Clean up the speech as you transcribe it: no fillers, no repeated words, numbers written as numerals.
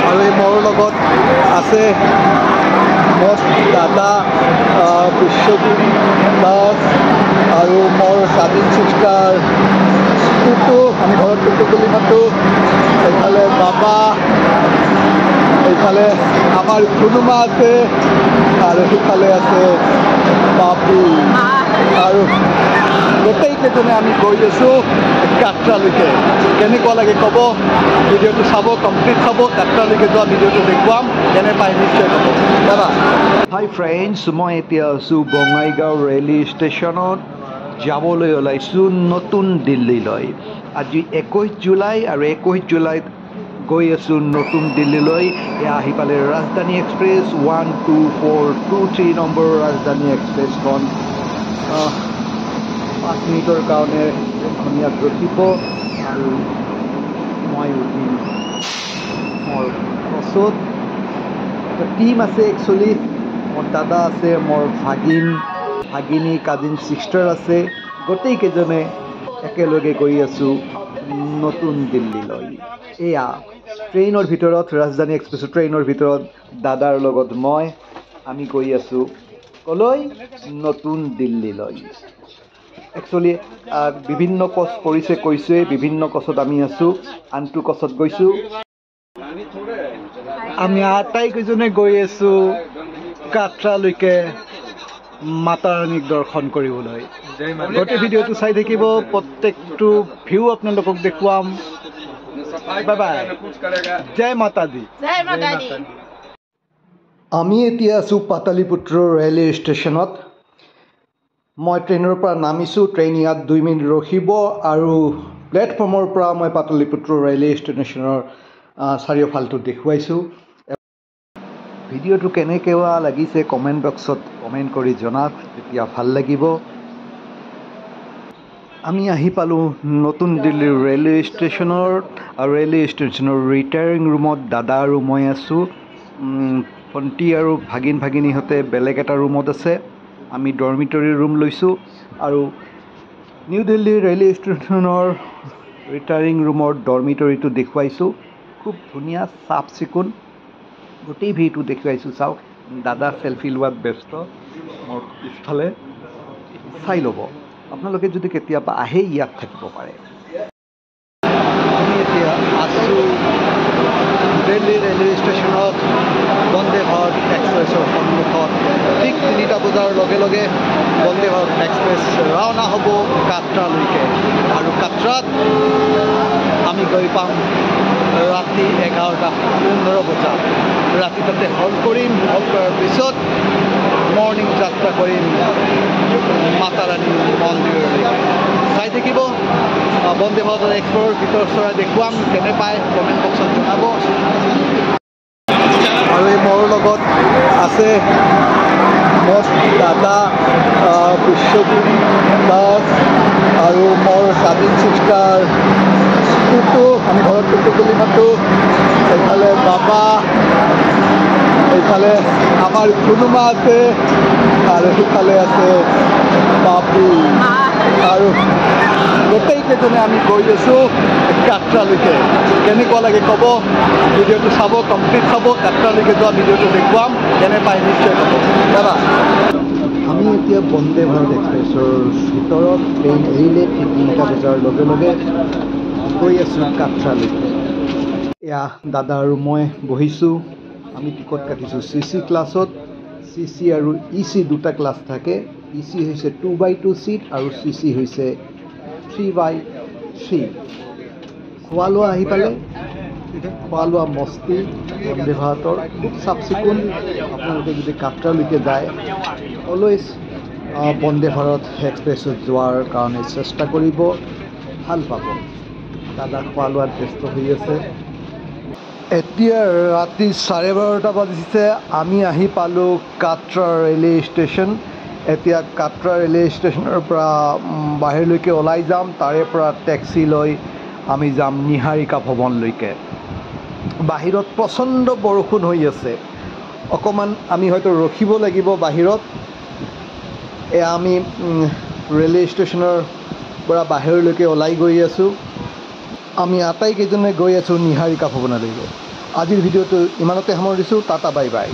আৰু এই মোৰ লগত আছে মোৰ দাদা বিশ্বজিৎ দাস আৰু মোৰ কাজিন চিষ্টাৰ টুটু, আমি ঘৰত টুটু বুলি মাতোঁ। এইফালে বাবা, এইফালে আমাৰ ধুনুমা আছে আৰু সিফালে আছে বাবু আৰু গোটেইকেইজনে আমি গৈ আছোঁ কাটৰালৈকে। কেনেকুৱা লাগে ক'ব, ভিডিঅ'টো চাব, কমপ্লিট চাব, কাটৰালৈকে যোৱা ভিডিঅ'টো দেখুৱাম, কেনে পাই নিশ্চয় ক'ব দাদা। হাই ফ্ৰেণ্ডছ, মই এতিয়া আছোঁ বঙাইগাঁও ৰেলৱে ষ্টেচনত। যাবলৈ ওলাইছোঁ নতুন দিল্লীলৈ। আজি 21 জুলাই আৰু 21 জুলাইত গৈ আছোঁ নতুন দিল্লীলৈ। এয়া আহি পালে ৰাজধানী এক্সপ্ৰেছ 12423 নম্বৰ ৰাজধানী এক্সপ্ৰেছখন। 5 মিনিটৰ কাৰণে ধুনীয়াত ৰখিব আৰু মই উঠিম মোৰ বাছত। এটা টিম আছে একচুৱেলি, মোৰ দাদা আছে, মোৰ ভাগিনী কাজিন চিষ্টাৰ আছে, গোটেইকেইজনে একেলগে গৈ আছোঁ নতুন দিল্লীলৈ। এয়া ট্ৰেইনৰ ভিতৰত, ৰাজধানী এক্সপ্ৰেছৰ ট্ৰেইনৰ ভিতৰত দাদাৰ লগত আমি গৈ আছোঁ ক'লৈ? নতুন দিল্লীলৈ। একচুৱেলি বিভিন্ন কচ পৰিছে, কৈছোঁৱেই বিভিন্ন কচত আমি আছোঁ, আনটো কচত গৈছোঁ। আমি আটাইকেইজনে গৈ আছোঁ কাটৰালৈকে মাতা ৰাণীক দৰ্শন কৰিবলৈ। গোটেই ভিডিঅ'টো চাই থাকিব, প্ৰত্যেকটো ভিউ আপোনালোকক দেখুৱাম। বাই বাই, জয় মাতা দি। আমি এতিয়া আছোঁ পাটালিপুত্ৰ ৰেলৱে ষ্টেচনত। মই ট্ৰেইনৰ পৰা নামিছোঁ, ট্ৰেইন ইয়াত 2 মিনিট ৰখিব আৰু প্লেটফৰ্মৰ পৰা মই পাটালিপুত্ৰ ৰেলৱে ষ্টেচনৰ চাৰিওফালটো দেখুৱাইছোঁ। ভিডিঅ'টো কেনেকুৱা লাগিছে কমেণ্ট বক্সত কমেণ্ট কৰি জনাওক, তেতিয়া ভাল লাগিব। আমি আহি পালোঁ নতুন দিল্লীৰ ৰেলৱে ষ্টেচনত আৰু ৰেলৱে ষ্টেচনৰ ৰিটায়াৰিং ৰুমত দাদা আৰু মই আছোঁ। ভণ্টি আৰু ভাগিনীহঁতে বেলেগ এটা ৰুমত আছে। আমি ডৰ্মিটৰী ৰুম লৈছোঁ আৰু নিউ দিল্লী ৰেলৱে ষ্টেচনৰ ৰিটায়াৰিং ৰুমৰ ডৰ্মিটৰীটো দেখুৱাইছোঁ। খুব ধুনীয়া, চাফ চিকুণ, গোটেই ভিউটো দেখুৱাইছোঁ। চাওক, দাদা চেলফি লোৱাত ব্যস্ত মোৰ পিছফালে, চাই ল'ব। আপোনালোকে যদি কেতিয়াবা আহে ইয়াত থাকিব পাৰে। আমি এতিয়া আছোঁ দিল্লী ৰেলৱে ষ্টেচনত বন্দে ভাৰত এক্সপ্ৰেছৰ সন্মুখত। ঠিক 3টা বজাৰ লগে লগে বন্দে ভাৰত এক্সপ্ৰেছ ৰাওনা হ'ব কাটৰালৈকে আৰু কাটৰাত আমি গৈ পাম ৰাতি 11:15 বজাত। ৰাতি তাতে হল্ট কৰিম, হল্ট কৰাৰ পিছত মৰ্ণিং যাত্ৰা কৰিম মাতা ৰাণী মন্দিৰলৈ। চাই থাকিব, বন্দে ভাৰত এক্সপ্ৰেছৰ ভিতৰ চৰাই দেখুৱাম, কেনে পায় কমেণ্ট বক্সত জনাব। আৰু এই মোৰ লগত আছে মোৰ দাদা বিশ্বজিৎ দাস আৰু মোৰ কাজিন চিষ্টাৰ টুটু, আমি ঘৰত টুটু বুলি মাতোঁ। এইফালে বাবা, এইফালে আমাৰ ধুনুমা আছে আৰু সিফালে আছে বাবু আৰু গোটেইকেইজনে আমি গৈ আছোঁ কাটৰালৈকে। কেনেকুৱা লাগে ক'ব, ভিডিঅ'টো চাব, কমপ্লিট চাব, কাটৰালৈকে যোৱা ভিডিঅ'টো দেখুৱাম, কেনে পাই নিশ্চয় ক'ব দাদা। আমি এতিয়া বন্দে ভাৰত এক্সপ্ৰেছৰ ভিতৰত, ট্ৰেইন এৰিলে ঠিক 3টা বজাৰ লগে লগে গৈ আছোঁ কাটৰালৈকে। এয়া দাদা আৰু মই বহিছোঁ। আমি টিকট কাটিছোঁ CC ক্লাছত। CC আৰু EC দুটা ক্লাছ থাকে। EC হৈছে 2x2 ছিট আৰু CC হৈছে 3x3। খোৱা লোৱা আহি পালে, খোৱা লোৱা মস্তি বন্দে ভাৰতৰ, খুব চাফ চিকুণ। আপোনালোকে যদি কাটৰালৈকে যায় অলৱেজ বন্দে ভাৰত এক্সপ্ৰেছত যোৱাৰ কাৰণে চেষ্টা কৰিব, ভাল পাব। দাদা খোৱা লোৱাত ব্যস্ত হৈ আছে। এতিয়া ৰাতি 12:30 বাজিছে। আমি আহি পালোঁ কাটৰা ৰেলৱে ষ্টেচন। এতিয়া কাটৰা ৰেলৱে ষ্টেচনৰ পৰা বাহিৰলৈকে ওলাই যাম, তাৰে পৰা টেক্সি লৈ আমি যাম নিহাৰিকা ভৱনলৈকে। বাহিৰত প্ৰচণ্ড বৰষুণ হৈ আছে, অকণমান আমি হয়তো ৰখিব লাগিব বাহিৰত। এয়া আমি ৰেলৱে ষ্টেচনৰ পৰা বাহিৰলৈকে ওলাই গৈ আছোঁ। আমি আটাইকেইজনে গৈ আছোঁ নিহাৰিকা ভৱনলৈকে। আজিৰ ভিডিঅ'টো ইমানতে সামৰিছোঁ। Tata bye bye.